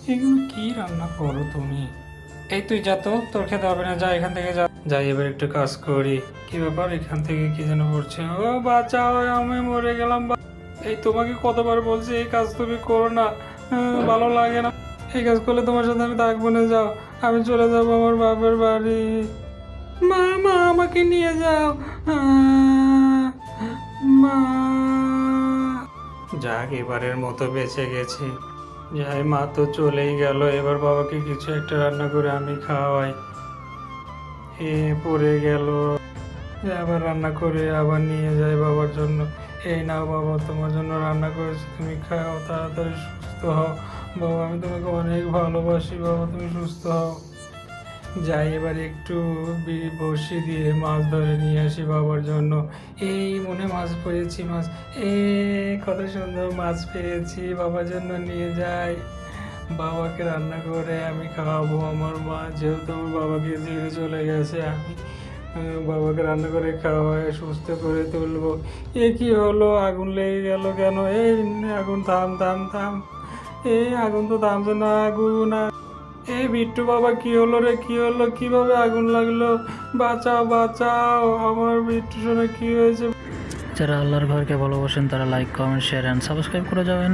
এগুলো কি রান্না করো তুমি? এই তুই যা তো, তোর খেতে হবে না, যা এখান থেকে যা। যাই এবার একটু কাজ করি। কি ব্যাপার, এখান থেকে কি যেন পড়ছে? ও বাঁচাও, আমি মরে গেলাম। এই তোমাকে কতবার বলছি এই কাজ তুমি করো না, ভালো লাগে না। এই কাজ করলে তোমার সাথে আমি থাকবো না, যাও। আমি চলে যাবো আমার বাপের বাড়ি। মা, মা আমাকে নিয়ে যাও। মা। যাক, এবারের মতো বেঁচে গেছি। যাই, মা তো চলেই গেল, এবার বাবাকে কিছু একটা রান্না করে আমি খাওয়াই। এ পড়ে গেল। আবার রান্না করে আবার নিয়ে যাই বাবার জন্য। এই নাও বাবা, তোমার জন্য রান্না করেছি, তুমি খাও, তাড়াতাড়ি সুস্থ হও। বাবা, আমি তোমাকে অনেক ভালোবাসি, বাবা তুমি সুস্থ হও। যাই এবার একটু বড়শি দিয়ে মাছ ধরে নিয়ে আসি বাবার জন্য। এই মনে মাছ পেয়েছি, মাছ। এ কত সুন্দর মাছ পেয়েছি, বাবার জন্য নিয়ে যাই। বাবাকে রান্না করে আমি খাওয়াবো। আমার মা যেহেতু আমার বাবাকে ছেড়ে চলে গেছে, আমি বাবাকে রান্না করে খাওয়াই, সুস্থ করে তুলবো। এ কি হলো, আগুন লেগে গেল কেন? এই আগুন থাম থাম থাম। এই আগুন তো থামছে না, আগুন। এই বিট্টু বাবা, কি হলো রে, কি হলো, কিভাবে আগুন লাগলো? বাঁচাও বাঁচাও, আমার বিট্টু সোনা কি হয়েছে? যারা আল্লাহর ঘরকে ভালোবাসেন তারা like, comment, share and subscribe করে যাবেন।